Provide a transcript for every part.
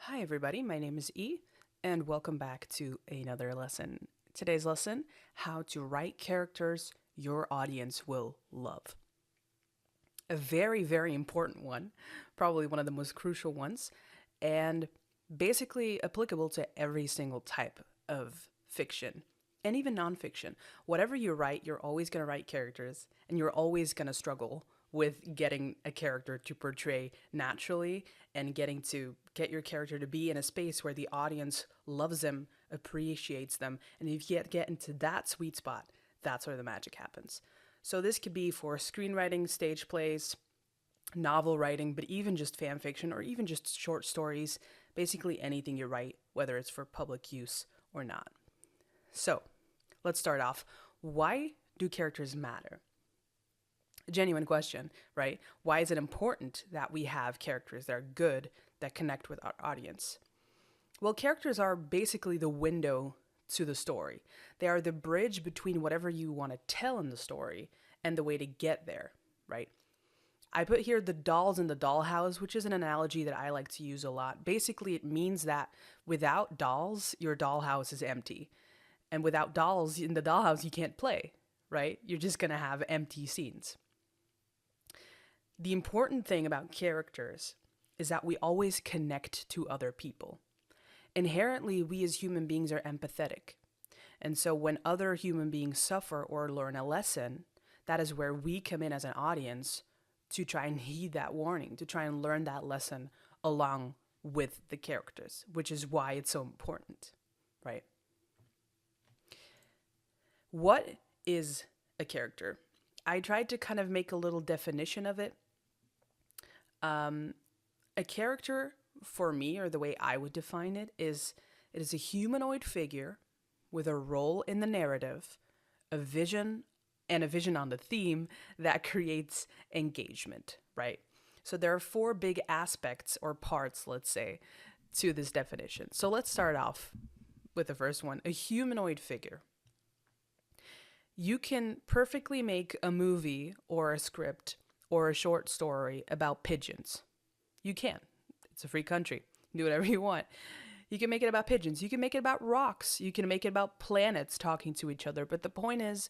Hi, everybody. My name is E, and welcome back to another lesson. Today's lesson: how to write characters your audience will love. A very, very important one, probably one of the most crucial ones, and basically applicable to every single type of fiction and even nonfiction. Whatever you write, you're always going to write characters, and you're always going to struggle with getting a character to portray naturally and getting to get your character to be in a space where the audience loves them, appreciates them, and if you get into that sweet spot, that's where the magic happens. So this could be for screenwriting, stage plays, novel writing, but even just fan fiction or even just short stories, basically anything you write, whether it's for public use or not. So, let's start off. Why do characters matter? A genuine question, right? Why is it important that we have characters that are good, that connect with our audience? Well, characters are basically the window to the story. They are the bridge between whatever you want to tell in the story and the way to get there, right? I put here the dolls in the dollhouse, which is an analogy that I like to use a lot. Basically, it means that without dolls, your dollhouse is empty. And without dolls in the dollhouse, you can't play, right? You're just going to have empty scenes. The important thing about characters is that we always connect to other people. Inherently, we as human beings are empathetic. And so when other human beings suffer or learn a lesson, that is where we come in as an audience to try and heed that warning, to try and learn that lesson along with the characters, which is why it's so important, right? What is a character? I tried to kind of make a little definition of it. A character, for me, or the way I would define it is a humanoid figure with a role in the narrative, a vision, and a vision on the theme that creates engagement, right? So there are four big aspects or parts, let's say, to this definition. So let's start off with the first one: a humanoid figure. You can perfectly make a movie or a script or a short story about pigeons. You can. It's a free country. Do whatever you want. You can make it about pigeons. You can make it about rocks. You can make it about planets talking to each other. But the point is,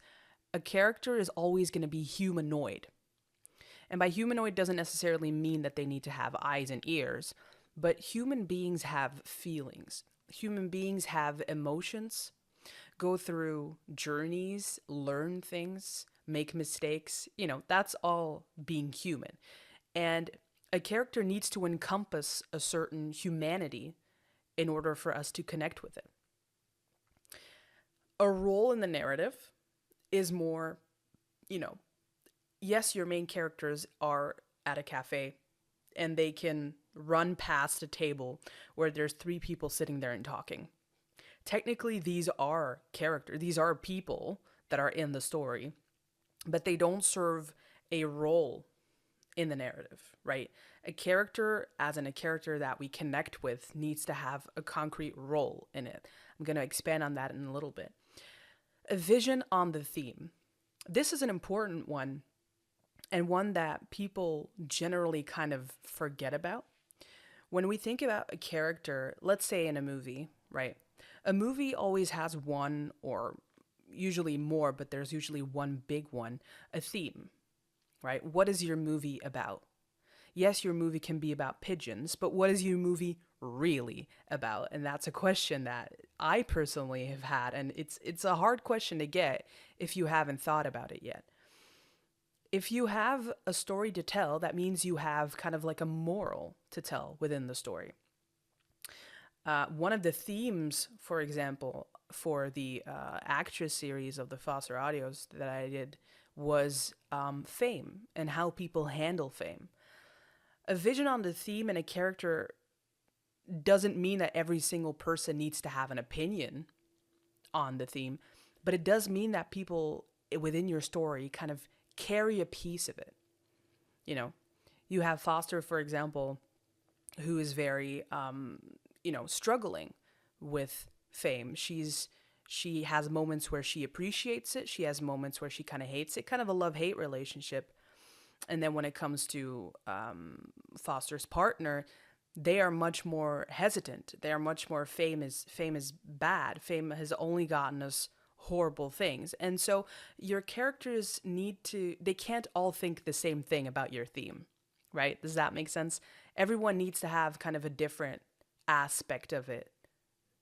a character is always going to be humanoid. And by humanoid doesn't necessarily mean that they need to have eyes and ears, but human beings have feelings. Human beings have emotions, go through journeys, learn things, make mistakes. That's all being human. And a character needs to encompass a certain humanity in order for us to connect with it. A role in the narrative is more, you know, yes, your main characters are at a cafe and they can run past a table where there's three people sitting there and talking. Technically, these are characters, these are people that are in the story, but they don't serve a role in the narrative, right? A character, as in a character that we connect with, needs to have a concrete role in it. I'm going to expand on that in a little bit. A vision on the theme. This is an important one and one that people generally kind of forget about. When we think about a character, let's say in a movie, right? A movie always has one or usually more, but there's usually one big one, a theme, right? What is your movie about? Yes, your movie can be about pigeons, but what is your movie really about? And that's a question that I personally have had, and it's a hard question to get if you haven't thought about it yet. If you have a story to tell, that means you have kind of like a moral to tell within the story. One of the themes, for example, for the actress series of the Foster Audios that I did was fame and how people handle fame. A vision on the theme and a character doesn't mean that every single person needs to have an opinion on the theme, but it does mean that people within your story kind of carry a piece of it. You know, you have Foster, for example, who is very, struggling with fame. She has moments where she appreciates it. She has moments where she kind of hates it, kind of a love-hate relationship. And then when it comes to Foster's partner, they are much more hesitant. They are much more fame is bad. Fame has only gotten us horrible things. And so your characters they can't all think the same thing about your theme, right? Does that make sense? Everyone needs to have kind of a different aspect of it.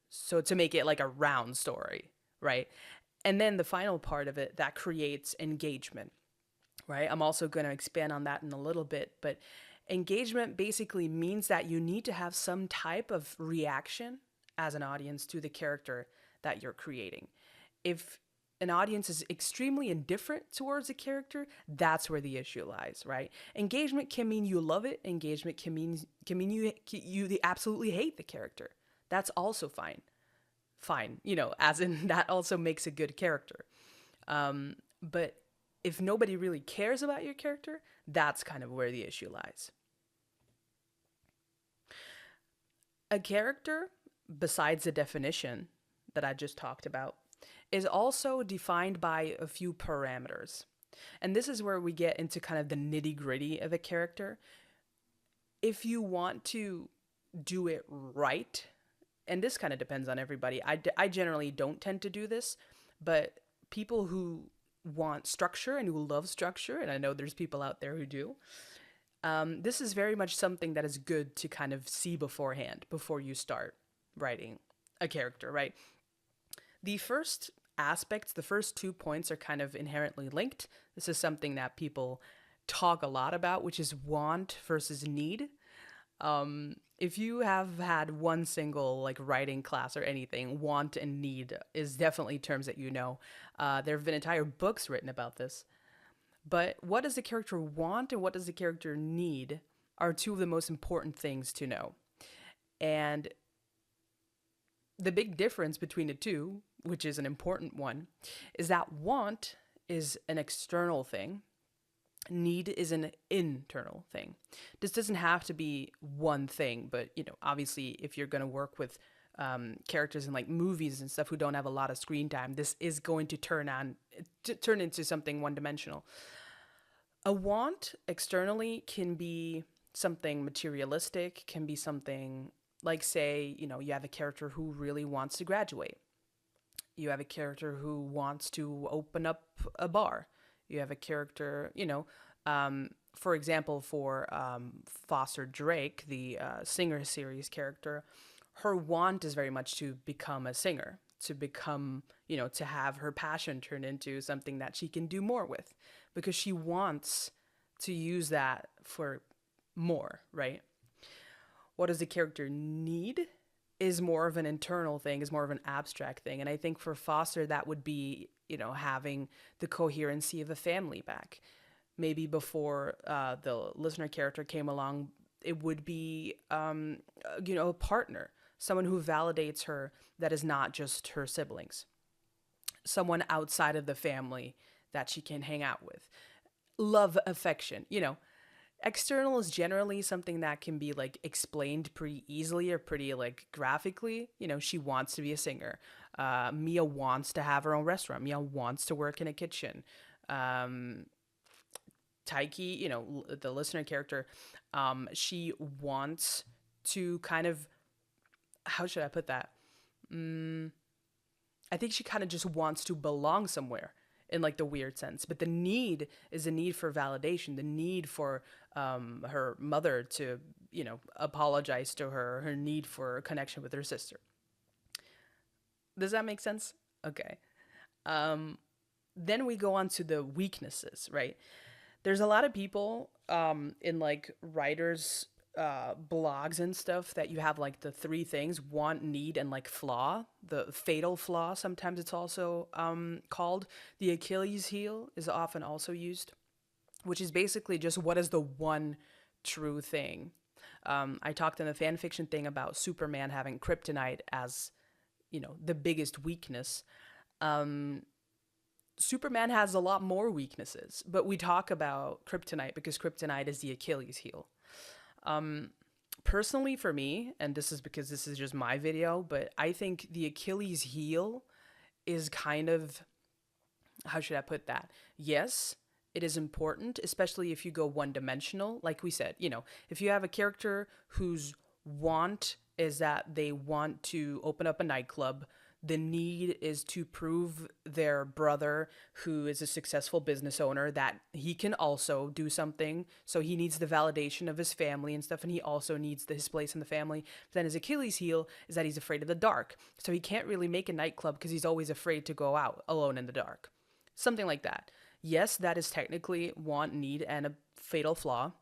So to make it like a round story, right? And then the final part of it that creates engagement, right? I'm also going to expand on that in a little bit, but engagement basically means that you need to have some type of reaction as an audience to the character that you're creating. If an audience is extremely indifferent towards a character, that's where the issue lies, right? Engagement can mean you love it. Engagement can mean you absolutely hate the character. That's also fine. Fine, as in that also makes a good character. But if nobody really cares about your character, that's kind of where the issue lies. A character, besides the definition that I just talked about, is also defined by a few parameters. And this is where we get into kind of the nitty gritty of a character. If you want to do it right, and this kind of depends on everybody, I generally don't tend to do this, but people who want structure and who love structure, and I know there's people out there who do, this is very much something that is good to kind of see beforehand before you start writing a character, right? The first aspects, the first 2 points are kind of inherently linked. This is something that people talk a lot about, which is want versus need. If you have had one single like writing class or anything, want and need is definitely terms that you know. There have been entire books written about this. But what does the character want and what does the character need are two of the most important things to know. And the big difference between the two, which is an important one, is that want is an external thing. Need is an internal thing. This doesn't have to be one thing, but obviously, if you're going to work with characters in like movies and stuff who don't have a lot of screen time, this is going to turn into something one-dimensional. A want externally can be something materialistic, can be something like, say, you have a character who really wants to graduate. You have a character who wants to open up a bar. You have a character, for example, for Foster Drake, the singer series character, her want is very much to become a singer, to become, to have her passion turn into something that she can do more with, because she wants to use that for more, right? What does the character need is more of an internal thing, is more of an abstract thing. And I think for Foster, that would be, having the coherency of a family back. Maybe before the listener character came along, it would be, a partner, someone who validates her that is not just her siblings, someone outside of the family that she can hang out with. Love, affection, External is generally something that can be like explained pretty easily or pretty like graphically. She wants to be a singer. Mia wants to have her own restaurant. Mia wants to work in a kitchen. Taiki, the listener character, she wants to kind of, how should I put that? I think she kind of just wants to belong somewhere in like the weird sense. But the need is a need for validation, the need for her mother to, apologize to her need for a connection with her sister. Does that make sense? Okay. Then we go on to the weaknesses, right? There's a lot of people in like writers blogs and stuff that you have like the three things: want, need, and like flaw. The fatal flaw, sometimes it's also called. The Achilles heel is often also used, which is basically just what is the one true thing. I talked in the fan fiction thing about Superman having kryptonite as, the biggest weakness. Superman has a lot more weaknesses, but we talk about kryptonite because kryptonite is the Achilles heel. Personally for me, and this is because this is just my video, but I think the Achilles heel is kind of, how should I put that? Yes, it is important, especially if you go one dimensional. Like we said, if you have a character whose Want is that they want to open up a nightclub. The need is to prove their brother, who is a successful business owner, that he can also do something. So he needs the validation of his family and stuff, and he also needs his place in the family. But then his Achilles heel is that he's afraid of the dark. So he can't really make a nightclub because he's always afraid to go out alone in the dark. Something like that. Yes, that is technically want, need, and a fatal flaw,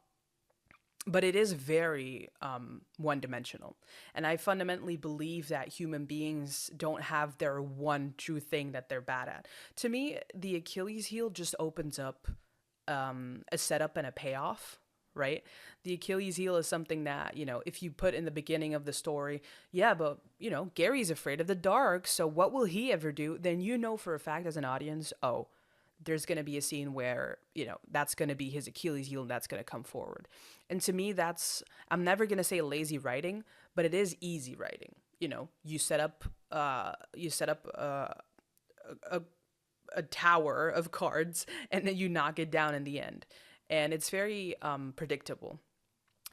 but it is very one dimensional. And I fundamentally believe that human beings don't have their one true thing that they're bad at. To me, the Achilles heel just opens up a setup and a payoff, right? The Achilles heel is something that, if you put in the beginning of the story, yeah, but, Gary's afraid of the dark, so what will he ever do? Then you know for a fact as an audience, oh, there's going to be a scene where, that's going to be his Achilles heel and that's going to come forward. And to me, I'm never going to say lazy writing, but it is easy writing. You set up a, a tower of cards and then you knock it down in the end. And it's very predictable.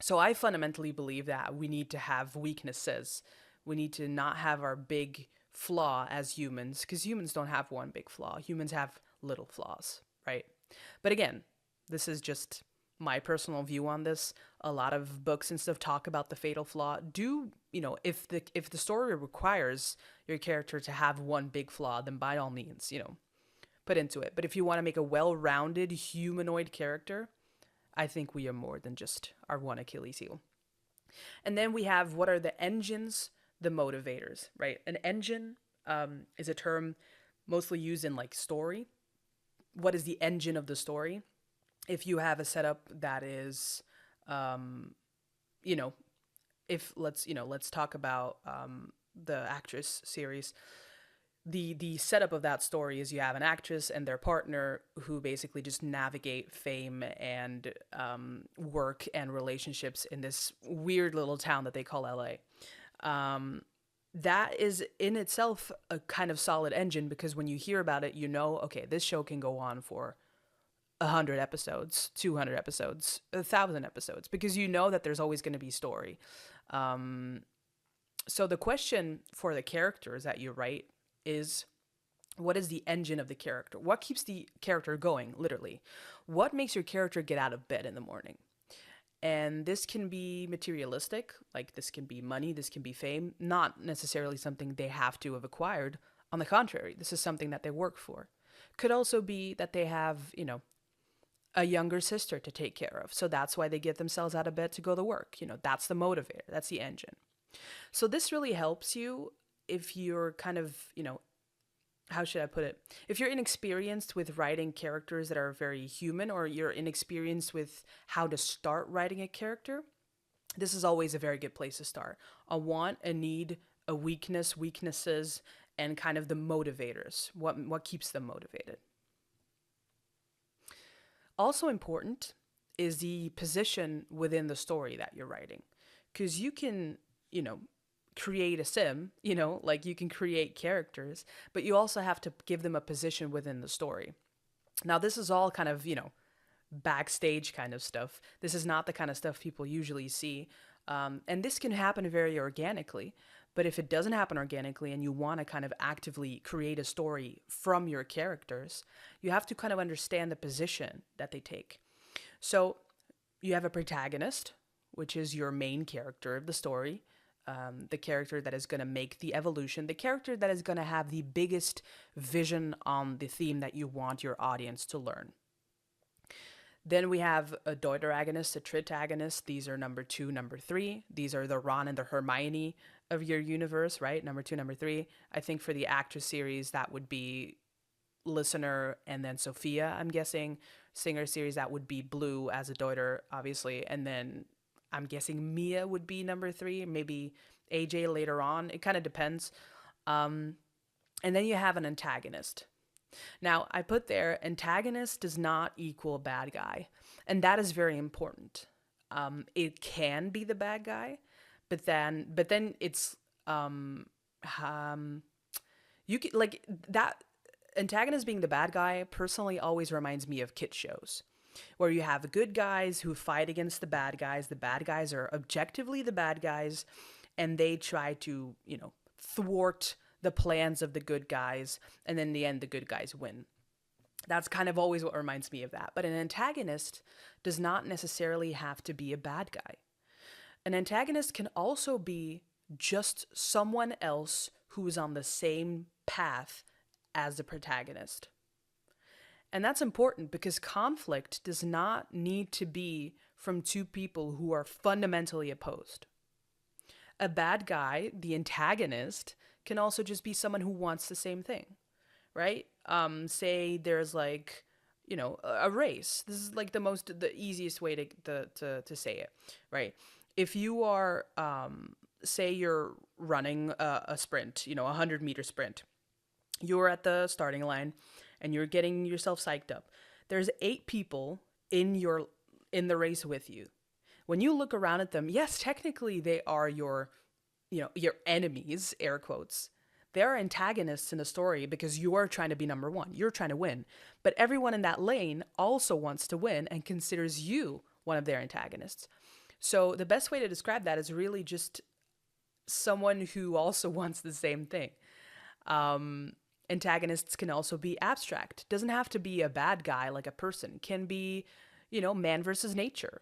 So I fundamentally believe that we need to have weaknesses. We need to not have our big flaw as humans, because humans don't have one big flaw. Humans have little flaws, right? But again, this is just my personal view on this. A lot of books and stuff talk about the fatal flaw. If the story requires your character to have one big flaw, then by all means, put into it. But if you want to make a well-rounded humanoid character, I think we are more than just our one Achilles heel. And then we have, what are the engines, the motivators, right? An engine is a term mostly used in like story. What is the engine of the story? If you have a setup that is, if let's talk about the actress series. The setup of that story is you have an actress and their partner who basically just navigate fame and work and relationships in this weird little town that they call LA. That is in itself a kind of solid engine, because when you hear about it, okay, this show can go on for 100 episodes, 200 episodes, 1,000 episodes, because that there's always going to be story. So the question for the characters that you write is, what is the engine of the character? What keeps the character going, literally? What makes your character get out of bed in the morning? And this can be materialistic, like this can be money, this can be fame, not necessarily something they have to have acquired. On the contrary, this is something that they work for. Could also be that they have, a younger sister to take care of. So that's why they get themselves out of bed to go to work. That's the motivator, that's the engine. So this really helps you if you're kind of, how should I put it? If you're inexperienced with writing characters that are very human, or you're inexperienced with how to start writing a character, this is always a very good place to start. A want, a need, a weakness, weaknesses, and kind of the motivators. What keeps them motivated? Also important is the position within the story that you're writing. Because you can, create a sim, like you can create characters, but you also have to give them a position within the story. Now, this is all kind of, backstage kind of stuff. This is not the kind of stuff people usually see. And this can happen very organically. But if it doesn't happen organically and you want to kind of actively create a story from your characters, you have to kind of understand the position that they take. So you have a protagonist, which is your main character of the story. The character that is going to make the evolution, the character that is going to have the biggest vision on the theme that you want your audience to learn. Then we have a deuteragonist, a tritagonist. These are number 2, number 3. These are the Ron and the Hermione of your universe, right? Number 2, number 3. I think for the actress series, that would be Listener and then Sophia, I'm guessing. Singer series, that would be Blue as a deuter, obviously. And then I'm guessing Mia would be number 3, maybe AJ later on. It kind of depends. And then you have an antagonist. Now, I put there, antagonist does not equal bad guy. And that is very important. It can be the bad guy, but then it's, you can, like, that antagonist being the bad guy personally always reminds me of kid shows. where you have the good guys who fight against the bad guys. The bad guys are objectively the bad guys, and they try to, thwart the plans of the good guys, and in the end, the good guys win. That's kind of always what reminds me of that. But an antagonist does not necessarily have to be a bad guy. An antagonist can also be just someone else who is on the same path as the protagonist. And that's important because conflict does not need to be from two people who are fundamentally opposed. A bad guy, the antagonist, can also just be someone who wants the same thing, right? Say there's like, a race. This is like the easiest way to say it, right? If you are, say you're running a sprint, a 100-meter sprint, you're at the starting line and you're getting yourself psyched up. There's 8 people in the race with you. When you look around at them, yes, technically they are your enemies, air quotes. They're antagonists in the story because you are trying to be number one. You're trying to win. But everyone in that lane also wants to win and considers you one of their antagonists. So the best way to describe that is really just someone who also wants the same thing. Antagonists can also be abstract. Doesn't have to be a bad guy like a person. Can be, man versus nature.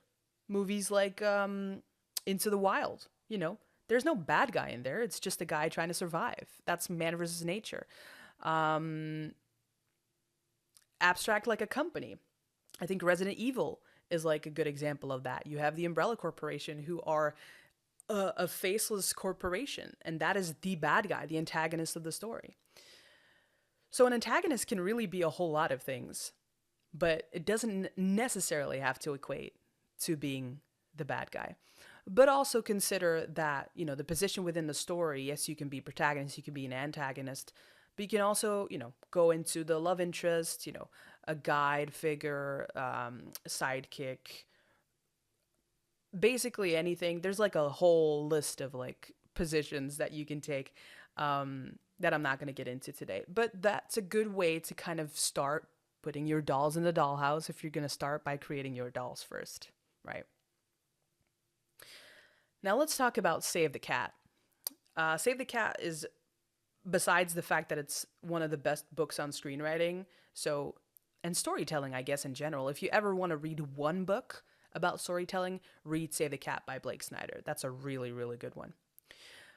Movies like Into the Wild, There's no bad guy in there. It's just a guy trying to survive. That's man versus nature. Abstract like a company. I think Resident Evil is like a good example of that. You have the Umbrella Corporation, who are a faceless corporation, and that is the bad guy, the antagonist of the story. So an antagonist can really be a whole lot of things, but it doesn't necessarily have to equate to being the bad guy. But also consider that, the position within the story, yes, you can be protagonist, you can be an antagonist, but you can also, go into the love interest, a guide figure, sidekick, basically anything. There's like a whole list of like positions that you can take that I'm not going to get into today. But that's a good way to kind of start putting your dolls in the dollhouse if you're going to start by creating your dolls first, right? Now let's talk about Save the Cat. Save the Cat is, besides the fact that it's one of the best books on screenwriting, and storytelling, I guess, in general. If you ever want to read one book about storytelling, read Save the Cat by Blake Snyder. That's a really, really good one.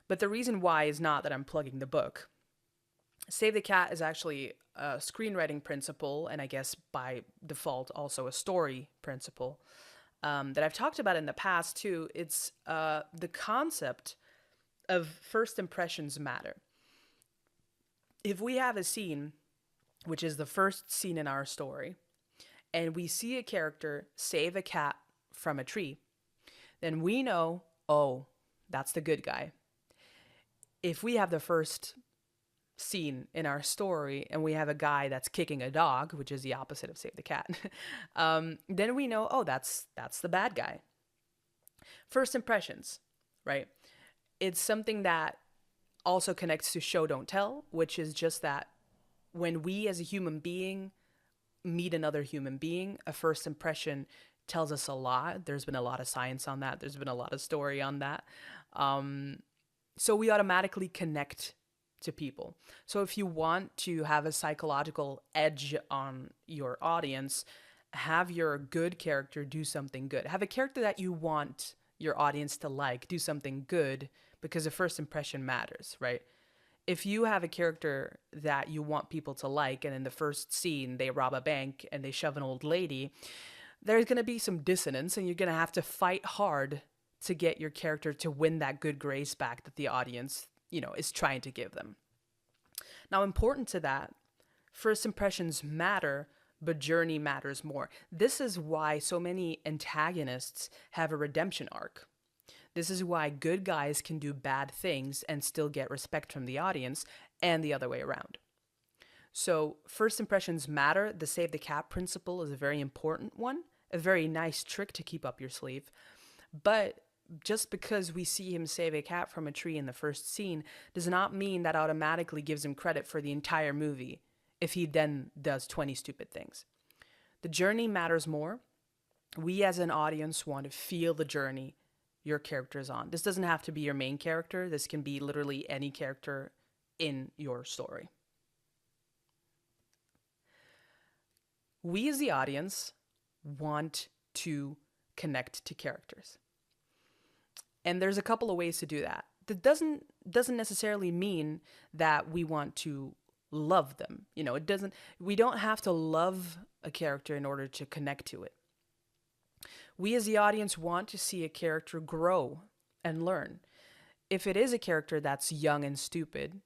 But the reason why is not that I'm plugging the book. Save the Cat is actually a screenwriting principle, and I guess by default also a story principle, that I've talked about in the past too. It's the concept of first impressions matter. If we have a scene, which is the first scene in our story, and we see a character save a cat from a tree, then we know, oh, that's the good guy. If we have the first scene in our story and we have a guy that's kicking a dog, which is the opposite of Save the Cat, then we know, oh, that's the bad guy. First impressions, right? It's something that also connects to show don't tell, which is just that when we as a human being meet another human being, a first impression tells us a lot. There's been a lot of science on that. There's been a lot of story on that. So we automatically connect to people. So if you want to have a psychological edge on your audience, have your good character do something good. Have a character that you want your audience to like, do something good, because the first impression matters, right? If you have a character that you want people to like, and in the first scene they rob a bank and they shove an old lady, there's going to be some dissonance, and you're going to have to fight hard to get your character to win that good grace back that the audience, is trying to give them. Now, important to that, first impressions matter, but journey matters more. This is why so many antagonists have a redemption arc. This is why good guys can do bad things and still get respect from the audience, and the other way around. So first impressions matter. The Save the Cat principle is a very important one, a very nice trick to keep up your sleeve. But just because we see him save a cat from a tree in the first scene does not mean that automatically gives him credit for the entire movie if he then does 20 stupid things. The journey matters more. We as an audience want to feel the journey your character is on. This doesn't have to be your main character, this can be literally any character in your story. We as the audience want to connect to characters. And there's a couple of ways to do that. That doesn't necessarily mean that we want to love them. It doesn't we don't have to love a character in order to connect to it. We as the audience want to see a character grow and learn. If it is a character that's young and stupid,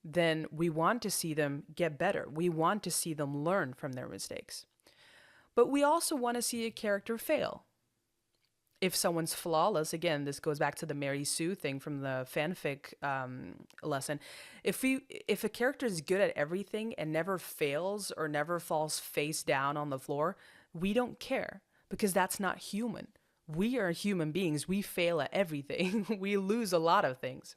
then we want to see them get better. We want to see them learn from their mistakes. But we also want to see a character fail. If someone's flawless, again, this goes back to the Mary Sue thing from the fanfic lesson. If a character is good at everything and never fails or never falls face down on the floor, we don't care because that's not human. We are human beings. We fail at everything. We lose a lot of things.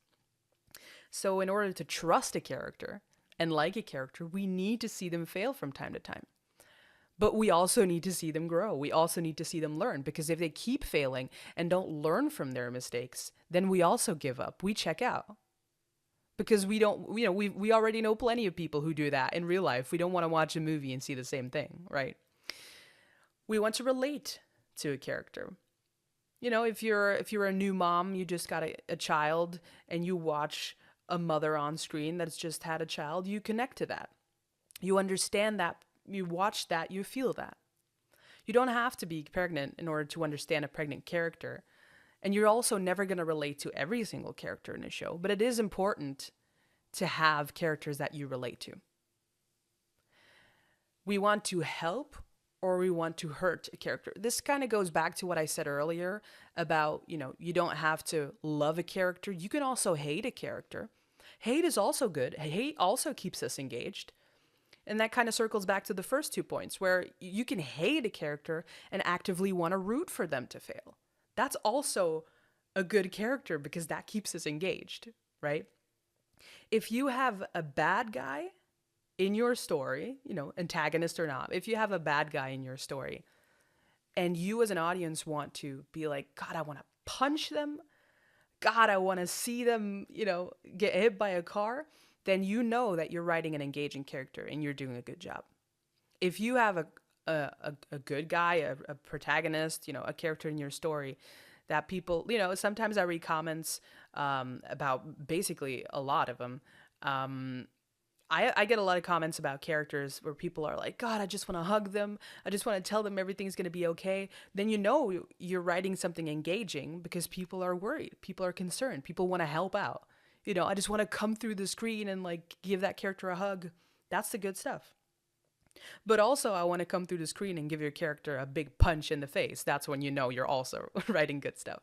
So in order to trust a character and like a character, we need to see them fail from time to time. But we also need to see them grow. We also need to see them learn, because if they keep failing and don't learn from their mistakes, then we also give up. We check out. Because we don't, we already know plenty of people who do that in real life. We don't want to watch a movie and see the same thing, right? We want to relate to a character. If you're a new mom, you just got a child, and you watch a mother on screen that's just had a child, you connect to that. You understand that. You watch that, you feel that. You don't have to be pregnant in order to understand a pregnant character. And you're also never going to relate to every single character in a show, but it is important to have characters that you relate to. We want to help or we want to hurt a character. This kind of goes back to what I said earlier about, you don't have to love a character. You can also hate a character. Hate is also good. Hate also keeps us engaged. And that kind of circles back to the first 2 points, where you can hate a character and actively want to root for them to fail. That's also a good character because that keeps us engaged, right? If you have a bad guy in your story, antagonist or not, if you have a bad guy in your story and you as an audience want to be like, God, I want to punch them. God, I want to see them, get hit by a car, then you know that you're writing an engaging character and you're doing a good job. If you have a good guy, a protagonist, a character in your story that people, sometimes I read comments about basically a lot of them. I get a lot of comments about characters where people are like, God, I just want to hug them. I just want to tell them everything's going to be okay. Then you're writing something engaging because people are worried. People are concerned. People want to help out. I just want to come through the screen and give that character a hug. That's the good stuff. But also I want to come through the screen and give your character a big punch in the face. That's when you're also writing good stuff.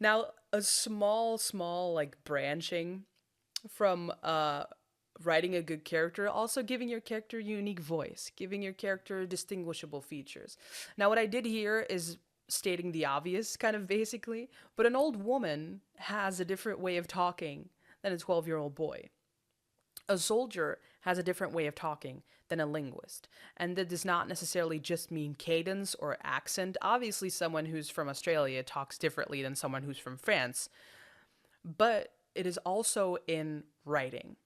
Now, a small branching from writing a good character, also giving your character a unique voice, giving your character distinguishable features. Now, what I did here is stating the obvious, kind of basically, but an old woman has a different way of talking than a 12-year-old boy. A soldier has a different way of talking than a linguist. And that does not necessarily just mean cadence or accent. Obviously, someone who's from Australia talks differently than someone who's from France. But it is also in writing.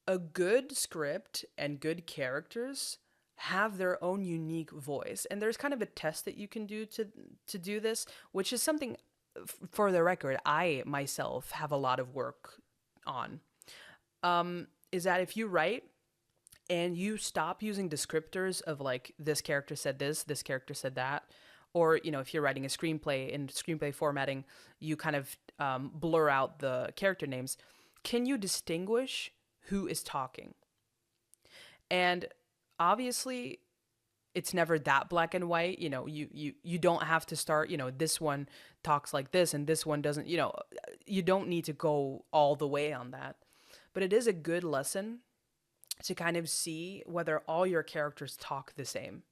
A good script and good characters have their own unique voice. And there's kind of a test that you can do to do this, which is something, for the record, I myself have a lot of work on. Is that if you write and you stop using descriptors of this character said this character said that, or, if you're writing a screenplay in screenplay formatting, you kind of blur out the character names. Can you distinguish who is talking? And obviously, it's never that black and white. You don't have to start, this one talks like this and this one doesn't, you don't need to go all the way on that. But it is a good lesson to kind of see whether all your characters talk the same.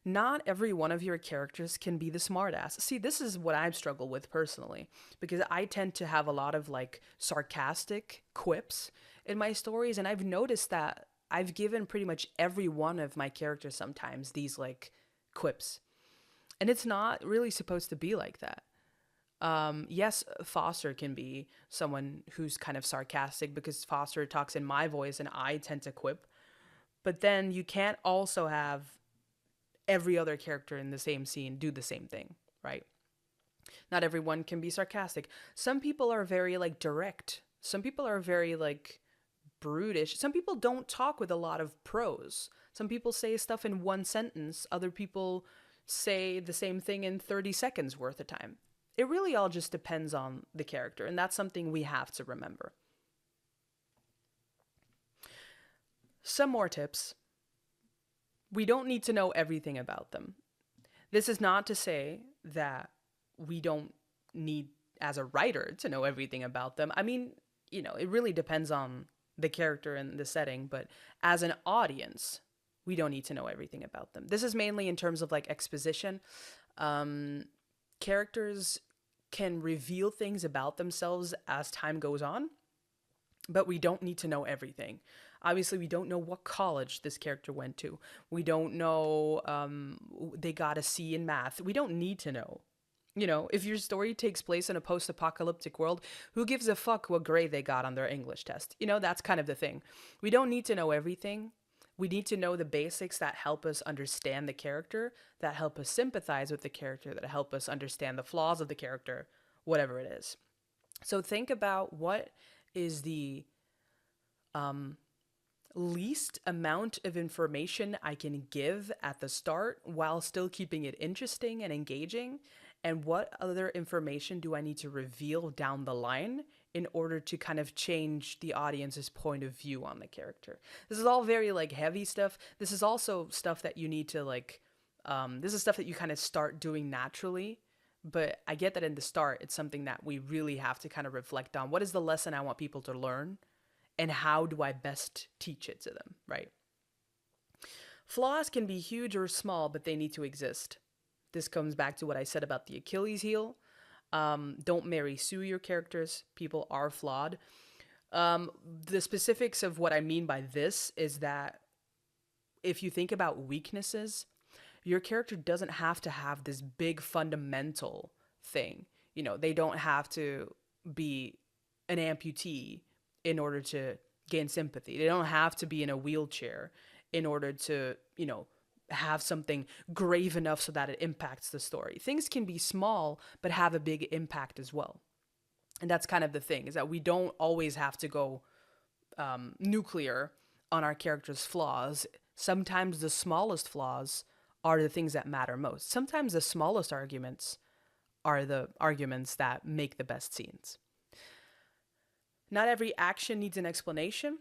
Not every one of your characters can be the smartass. See, this is what I've struggled with personally, because I tend to have a lot of sarcastic quips in my stories, and I've noticed that I've given pretty much every one of my characters sometimes these quips. And it's not really supposed to be like that. Yes, Foster can be someone who's kind of sarcastic because Foster talks in my voice and I tend to quip. But then you can't also have every other character in the same scene do the same thing, right? Not everyone can be sarcastic. Some people are very like direct. Some people are very like brutish. Some people don't talk with a lot of prose. Some people say stuff in one sentence. Other people say the same thing in 30 seconds worth of time. It really all just depends on the character, and that's something we have to remember. Some more tips. We don't need to know everything about them. This is not to say that we don't need, as a writer, to know everything about them. I mean, it really depends on the character and the setting, but as an audience, we don't need to know everything about them. This is mainly in terms of like exposition. Characters can reveal things about themselves as time goes on, but we don't need to know everything. Obviously, we don't know what college this character went to. We don't know they got a C in math. We don't need to know. If your story takes place in a post-apocalyptic world, who gives a fuck what grade they got on their English test? That's kind of the thing. We don't need to know everything. We need to know the basics that help us understand the character, that help us sympathize with the character, that help us understand the flaws of the character, whatever it is. So think about what is the least amount of information I can give at the start while still keeping it interesting and engaging, and what other information do I need to reveal down the line in order to kind of change the audience's point of view on the character. This is all very like heavy stuff. This is also stuff that you need to like, this is stuff that you kind of start doing naturally. But I get that in the start, it's something that we really have to kind of reflect on. What is the lesson I want people to learn? And how do I best teach it to them, right? Flaws can be huge or small, but they need to exist. This comes back to what I said about the Achilles heel. Don't Mary Sue your characters. People are flawed. The specifics of what I mean by this is that if you think about weaknesses, your character doesn't have to have this big fundamental thing. They don't have to be an amputee in order to gain sympathy. They don't have to be in a wheelchair in order to, have something grave enough so that it impacts the story. Things can be small, but have a big impact as well. And that's kind of the thing, is that we don't always have to go nuclear on our character's flaws. Sometimes the smallest flaws are the things that matter most. Sometimes the smallest arguments are the arguments that make the best scenes. Not every action needs an explanation.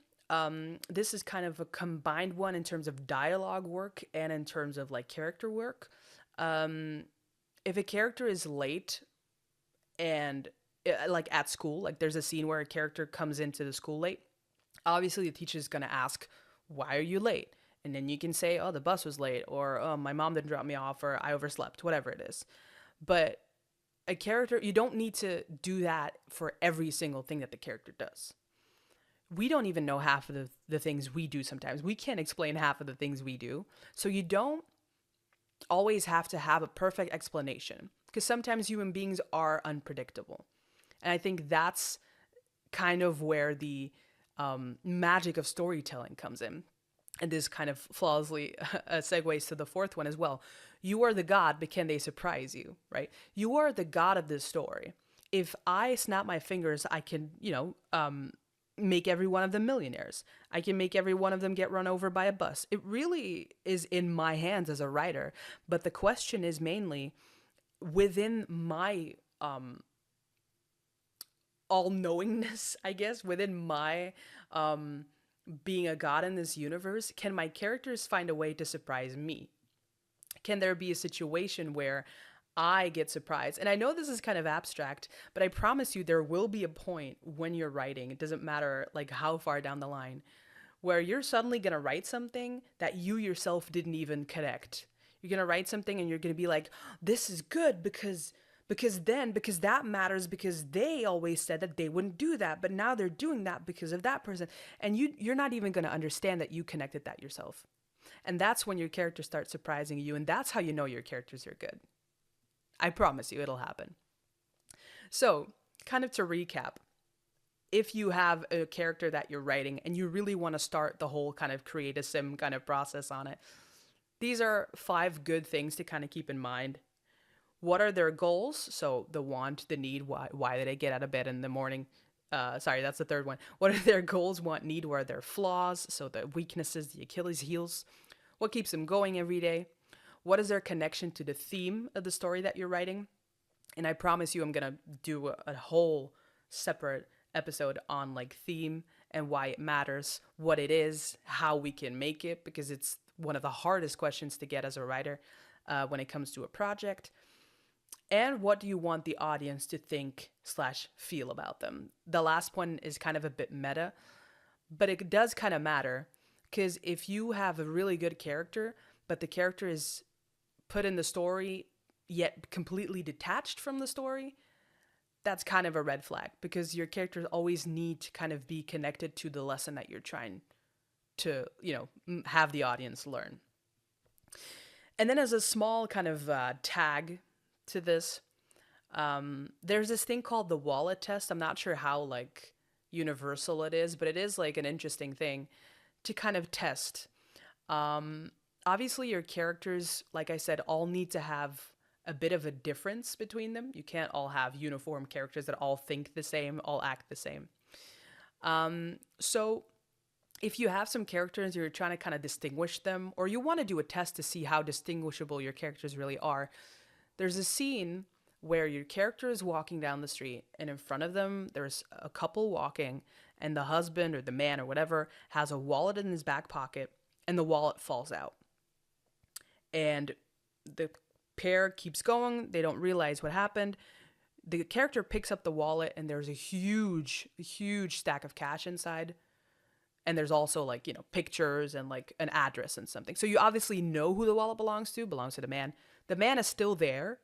This is kind of a combined one in terms of dialogue work and in terms of like character work. If a character is late and like at school, like there's a scene where a character comes into the school late, obviously the teacher is going to ask, why are you late? And then you can say, oh, the bus was late, or oh, my mom didn't drop me off, or I overslept, whatever it is. But a character, you don't need to do that for every single thing that the character does. We don't even know half of the things we do sometimes. We can't explain half of the things we do. So you don't always have to have a perfect explanation, because sometimes human beings are unpredictable. And I think that's kind of where the magic of storytelling comes in. And this kind of flawlessly segues to the fourth one as well. You are the god, but can they surprise you, right? You are the god of this story. If I snap my fingers, I can, make every one of them millionaires. I can make every one of them get run over by a bus. It really is in my hands as a writer. But the question is mainly within my all-knowingness, I guess, within my being a god in this universe, can my characters find a way to surprise me? Can there be a situation where I get surprised? And I know this is kind of abstract, but I promise you there will be a point when you're writing, it doesn't matter like how far down the line, where you're suddenly going to write something that you yourself didn't even connect. You're going to write something and you're going to be like, this is good because that matters, because they always said that they wouldn't do that, but now they're doing that because of that person. And you're not even going to understand that you connected that yourself. And that's when your character starts surprising you, and that's how you know your characters are good. I promise you it'll happen. So, kind of to recap, if you have a character that you're writing and you really want to start the whole kind of create a sim kind of process on it, these are 5 good things to kind of keep in mind. What are their goals? So the want, the need, why did I get out of bed in the morning? Sorry, that's the third one. What are their goals, want, need? What are their flaws? So the weaknesses, the Achilles heels. What keeps them going every day? What is their connection to the theme of the story that you're writing? And I promise you, I'm going to do a whole separate episode on like theme and why it matters, what it is, how we can make it, because it's one of the hardest questions to get as a writer when it comes to a project. And what do you want the audience to think slash feel about them? The last one is kind of a bit meta, but it does kind of matter, because if you have a really good character, but the character is put in the story yet completely detached from the story, that's kind of a red flag, because your characters always need to kind of be connected to the lesson that you're trying to, have the audience learn. And then as a small kind of tag to this, there's this thing called the wallet test. I'm not sure how like universal it is, but it is like an interesting thing to kind of test. Obviously your characters, like I said, all need to have a bit of a difference between them. You can't all have uniform characters that all think the same, all act the same. So if you have some characters, you're trying to kind of distinguish them, or you want to do a test to see how distinguishable your characters really are, there's a scene where your character is walking down the street and in front of them there's a couple walking, and the husband or the man or whatever has a wallet in his back pocket, and the wallet falls out. And the pair keeps going, they don't realize what happened. The character picks up the wallet and there's a huge stack of cash inside. And there's also like, pictures and like an address and something. So you obviously know who the wallet belongs to the man. The man is still there.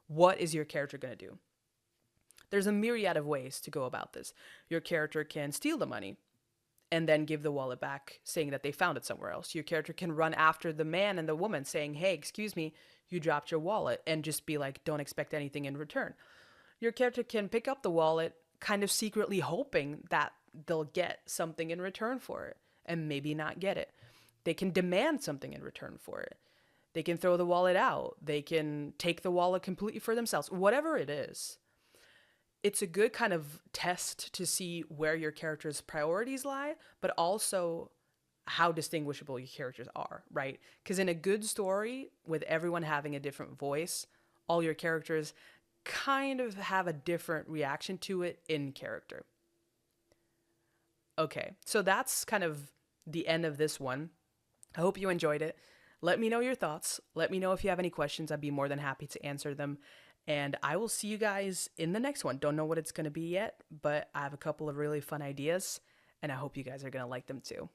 What is your character going to do? There's a myriad of ways to go about this. Your character can steal the money and then give the wallet back, saying that they found it somewhere else. Your character can run after the man and the woman saying, hey, excuse me, you dropped your wallet, and just be like, don't expect anything in return. Your character can pick up the wallet, kind of secretly hoping that they'll get something in return for it, and maybe not get it. They can demand something in return for it. They can throw the wallet out. They can take the wallet completely for themselves. Whatever it is, it's a good kind of test to see where your character's priorities lie, but also how distinguishable your characters are, right? Because in a good story, with everyone having a different voice, all your characters kind of have a different reaction to it in character. Okay, so that's kind of the end of this one. I hope you enjoyed it. Let me know your thoughts. Let me know if you have any questions. I'd be more than happy to answer them. And I will see you guys in the next one. Don't know what it's going to be yet, but I have a couple of really fun ideas, and I hope you guys are going to like them too.